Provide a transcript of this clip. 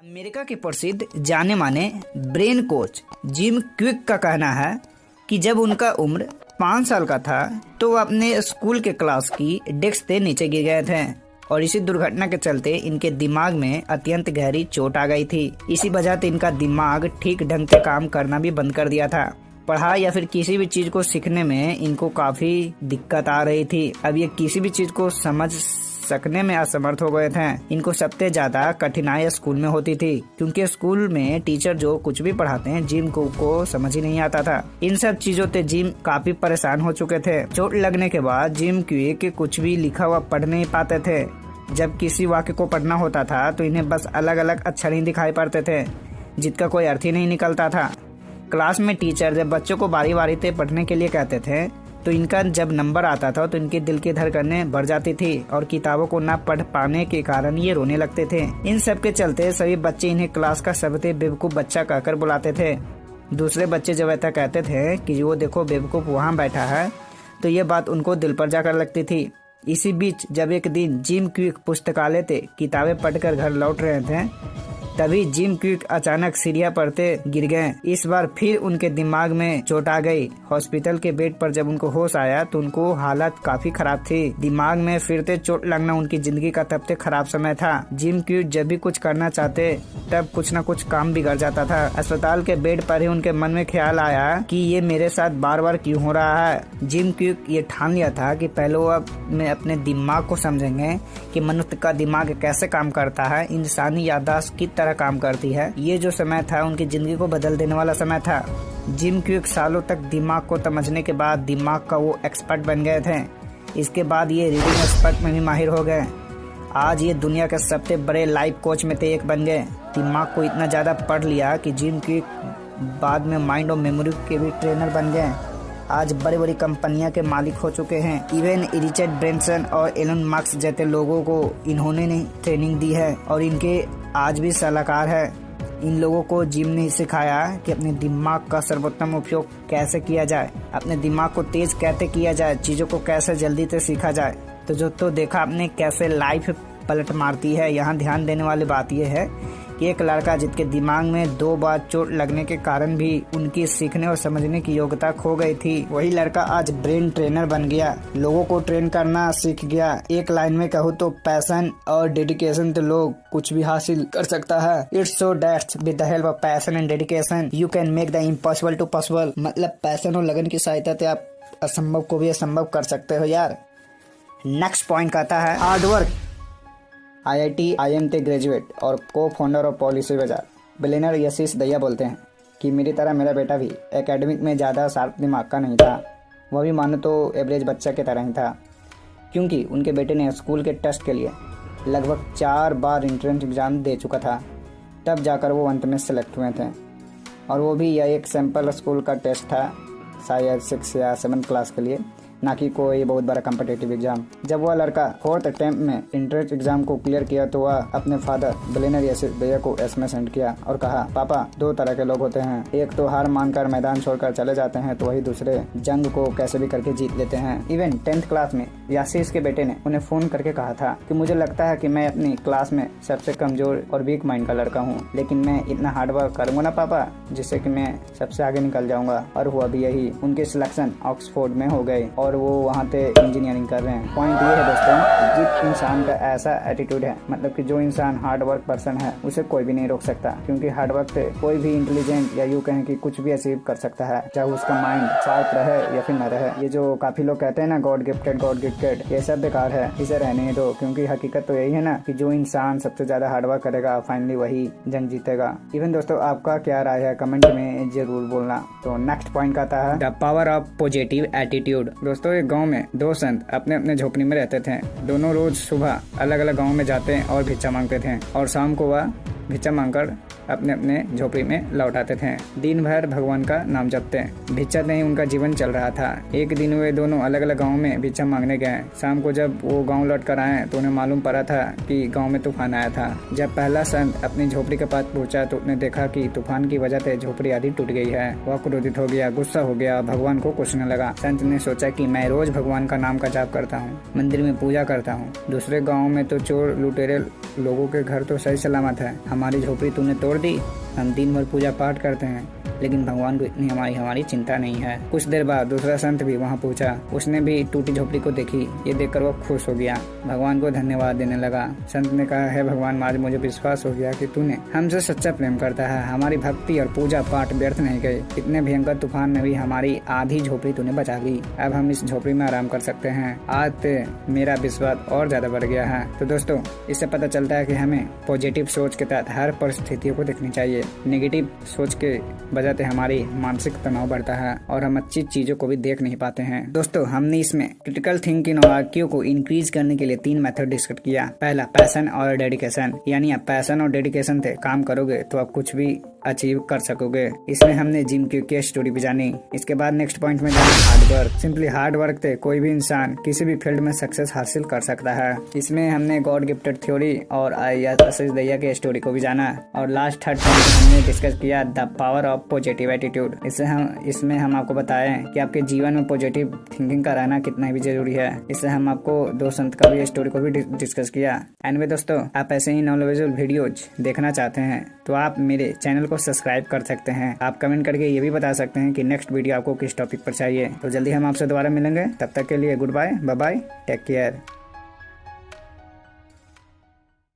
America के प्रसिद्ध जाने माने ब्रेन कोच जिम क्विक का कहना है कि जब उनका उम्र 5 साल का था तो वो अपने स्कूल के क्लास की डेस्क से नीचे गिर गए थे और इसी दुर्घटना के चलते इनके दिमाग में अत्यंत गहरी चोट आ गई थी। इसी वजह से इनका दिमाग ठीक ढंग से काम करना भी बंद कर दिया था। पढ़ाई या फिर किसी भी चीज को सीखने में इनको काफी दिक्कत आ रही थी। अब ये किसी भी चीज को समझ सकने में असमर्थ हो गए थे। इनको सबसे ज्यादा कठिनाई स्कूल में होती थी क्योंकि स्कूल में टीचर जो कुछ भी पढ़ाते हैं जिम को समझ ही नहीं आता था। इन सब चीजों से जिम काफी परेशान हो चुके थे। चोट लगने के बाद जिम क्विक कुछ भी लिखा हुआ पढ़ नहीं पाते थे। जब किसी वाक्य को पढ़ना होता था तो इन्हें बस अलग अलग अक्षर ही दिखाई पड़ते थे जिसका कोई अर्थ ही नहीं निकलता था। क्लास में टीचर जब बच्चों को बारी बारी से पढ़ने के लिए कहते थे तो इनका जब नंबर आता था तो इनके दिल की धड़कनें बढ़ जाती थी और किताबों को ना पढ़ पाने के कारण ये रोने लगते थे। इन सब के चलते सभी बच्चे इन्हें क्लास का सबसे बेवकूफ बच्चा कहकर बुलाते थे। दूसरे बच्चे जब ऐसा कहते थे कि वो देखो बेवकूफ वहाँ बैठा है तो ये बात उनको दिल पर जाकर लगती थी। इसी बीच जब एक दिन जिम क्विक पुस्तकालय से किताबें पढ़कर घर लौट रहे थे तभी जिम क्विक अचानक सीढ़ियां पड़ते गिर गए। इस बार फिर उनके दिमाग में चोट आ गई। हॉस्पिटल के बेड पर जब उनको होश आया तो उनको हालत काफी खराब थी। दिमाग में फिर से चोट लगना उनकी जिंदगी का सबसे खराब समय था। जिम क्विक जब भी कुछ करना चाहते तब कुछ न कुछ काम बिगड़ जाता था। अस्पताल के बेड पर ही उनके मन में ख्याल आया कि ये मेरे साथ बार बार क्यों हो रहा है। जिम क्विक ये ठान लिया था कि पहले वो अपने दिमाग को समझेंगे कि मनुष्य का दिमाग कैसे काम करता है, इंसानी याददाश्त की तरह काम करती है। ये जो समय था उनकी जिंदगी को बदल देने वाला समय था। जिम क्विक सालों तक दिमाग को समझने के बाद दिमाग का वो एक्सपर्ट बन गए थे। इसके बाद ये रीडिंग एक्सपर्ट में भी माहिर हो गए। आज ये दुनिया के सबसे बड़े लाइफ कोच में से एक बन गए। दिमाग को इतना ज्यादा पढ़ लिया कि जिम क्विक बाद में माइंड और मेमोरी के भी ट्रेनर बन गए। आज बड़ी बड़ी कंपनियां के मालिक हो चुके हैं। इवन रिचर्ड ब्रेंसन और एलन मार्क्स जैसे लोगों को इन्होंने ट्रेनिंग दी है और इनके आज भी सलाहकार है। इन लोगों को जिम ने सिखाया कि अपने दिमाग का सर्वोत्तम उपयोग कैसे किया जाए, अपने दिमाग को तेज कैसे किया जाए, चीजों को कैसे जल्दी से सीखा जाए। तो देखा आपने कैसे लाइफ पलट मारती है। यहाँ ध्यान देने वाली बात यह है कि एक लड़का जिसके दिमाग में 2 बार चोट लगने के कारण भी उनकी सीखने और समझने की योग्यता खो गई थी, वही लड़का आज ब्रेन ट्रेनर बन गया। लोगों को ट्रेन करना सीख गया। एक लाइन में कहूँ तो पैशन और डेडिकेशन से लोग कुछ भी हासिल कर सकता है। It's so that's with the help of passion and dedication you can make the impossible to possible. मतलब पैशन और लगन की सहायता से आप असंभव को भी असंभव कर सकते हो यार। नेक्स्ट पॉइंट कहता है हार्ड वर्क। IIT IM से ग्रेजुएट और को फाउंडर ऑफ पॉलिसी बाजार बिलियनर यशीश दहिया बोलते हैं कि मेरी तरह मेरा बेटा भी एकेडमिक में ज़्यादा शार्प दिमाग का नहीं था। वह भी मानो तो एवरेज बच्चा की तरह ही था क्योंकि उनके बेटे ने स्कूल के टेस्ट के लिए लगभग 4 बार एंट्रेंस एग्ज़ाम दे चुका था। तब जाकर वो अंत में सेलेक्ट हुए थे और वो भी यह एक सैम्पल स्कूल का टेस्ट था, शायद 6 या 7 क्लास के लिए, ना कि कोई बहुत बड़ा कम्पिटिटिव एग्जाम। जब वह लड़का 4th अटेम्प्ट में एंट्रेंस एग्जाम को क्लियर किया तो वह अपने फादर बिलियनर यशीश दहिया को SMS सेंड किया और कहा, पापा 2 तरह के लोग होते हैं, एक तो हार मानकर मैदान छोड़कर चले जाते हैं तो वही दूसरे जंग को कैसे भी करके जीत लेते हैं। इवन 10th क्लास में यशीश के बेटे ने उन्हें फोन करके कहा था कि मुझे लगता है कि मैं अपनी क्लास में सबसे कमजोर और वीक माइंड का लड़का हूँ, लेकिन मैं इतना हार्ड वर्क करूंगा ना पापा जिससे कि मैं सबसे आगे निकल जाऊंगा। और हुआ भी यही। उनके सिलेक्शन ऑक्सफोर्ड में हो गए और वो वहाँ पे इंजीनियरिंग कर रहे हैं। पॉइंट ये है दोस्तों, जिस इंसान का ऐसा एटीट्यूड है, मतलब कि जो इंसान हार्ड वर्क पर्सन है उसे कोई भी नहीं रोक सकता क्योंकि हार्ड वर्क से कोई भी इंटेलिजेंट या यूँ कहें कि कुछ भी अचीव कर सकता है, चाहे उसका माइंड शार्प रहे या फिर न रहे। ये जो काफी लोग कहते हैं ना गॉड गिफ्टेड, ये सब बेकार है, इसे रहने दो क्योंकि हकीकत तो यही है ना कि जो इंसान सबसे ज्यादा हार्ड वर्क करेगा फाइनली वही जंग जीतेगा। इवन दोस्तों आपका क्या राय है कमेंट में जरूर बोलना। तो नेक्स्ट पॉइंट आता है the power of positive attitude. दोस्तों एक गाँव में 2 संत अपने अपने झोपड़ी में रहते थे। दोनों रोज सुबह अलग अलग गांव में जाते और भिक्षा मांगते थे और शाम को वह भिक्षा मांगकर अपने अपने झोपड़ी में लौट आते थे। दिन भर भगवान का नाम जपते, भिक्षा नहीं उनका जीवन चल रहा था। एक दिन वे दोनों अलग अलग गाँव में भिक्षा मांगने गए। शाम को जब वो गाँव लौट कर आए तो उन्हें मालूम पड़ा था कि गाँव में तूफान आया था। जब पहला संत अपनी झोपड़ी के पास पहुंचा तो उसने देखा कि तूफान की वजह से झोपड़ी आधी टूट गई है। वह क्रोधित हो गया, गुस्सा हो गया, भगवान को कोसने लगा। संत ने सोचा कि मैं रोज भगवान का नाम का जाप करता हूँ, मंदिर में पूजा करता हूँ, दूसरे गाँव में तो चोर लुटेरे लोगों के घर तो सही सलामत है, हमारी झोपड़ी तूने तोड़ दी। हम दिन भर पूजा पाठ करते हैं लेकिन भगवान को इतनी हमारी चिंता नहीं है। कुछ देर बाद दूसरा संत भी वहाँ पहुँचा। उसने भी टूटी झोपड़ी को देखी। ये देखकर वो खुश हो गया, भगवान को धन्यवाद देने लगा। संत ने कहा, है भगवान, आज मुझे विश्वास हो गया कि तूने हमसे सच्चा प्रेम करता है। हमारी भक्ति और पूजा पाठ व्यर्थ नहीं गए। इतने भयंकर तूफान में भी हमारी आधी झोपड़ी तूने बचा ली। अब हम इस झोपड़ी में आराम कर सकते हैं। आज से मेरा विश्वास और ज्यादा बढ़ गया है। तो दोस्तों, इससे पता चलता है कि हमें पॉजिटिव सोच के तहत हर परिस्थितियों को देखनी चाहिए। नेगेटिव सोच के वजह से हमारी मानसिक तनाव बढ़ता है और हम अच्छी चीजों को भी देख नहीं पाते हैं। दोस्तों, हमने इसमें क्रिटिकल थिंकिंग और IQ को इंक्रीज करने के लिए 3 मेथड डिस्कस किया। पहला, पैशन और डेडिकेशन, यानी आप पैशन और डेडिकेशन से काम करोगे तो आप कुछ भी अचीव कर सकोगे। इसमें हमने जिम की स्टोरी भी जानी। इसके बाद नेक्स्ट पॉइंट में जाना hard work. Simply hard work से कोई भी इंसान किसी भी फील्ड में सक्सेस हासिल कर सकता है। इसमें हमने गॉड गिफ्टेड थ्योरी और आशीष दहिया के स्टोरी को भी जाना। और लास्ट थर्ड पॉइंट हमने डिस्कस किया the power of positive attitude. इसमें हम आपको बताएं कि आपके जीवन में पॉजिटिव थिंकिंग का रहना कितना भी जरूरी है। इससे हम आपको 2 संत का भी स्टोरी को भी डिस्कस किया। एंड दोस्तों, आप ऐसे ही नॉलेजेबल वीडियोज देखना चाहते हैं तो आप मेरे चैनल को सब्सक्राइब कर सकते हैं। आप कमेंट करके ये भी बता सकते हैं कि नेक्स्ट वीडियो आपको किस टॉपिक पर चाहिए। तो जल्दी हम आपसे दोबारा मिलेंगे। तब तक के लिए goodbye, bye bye, take care.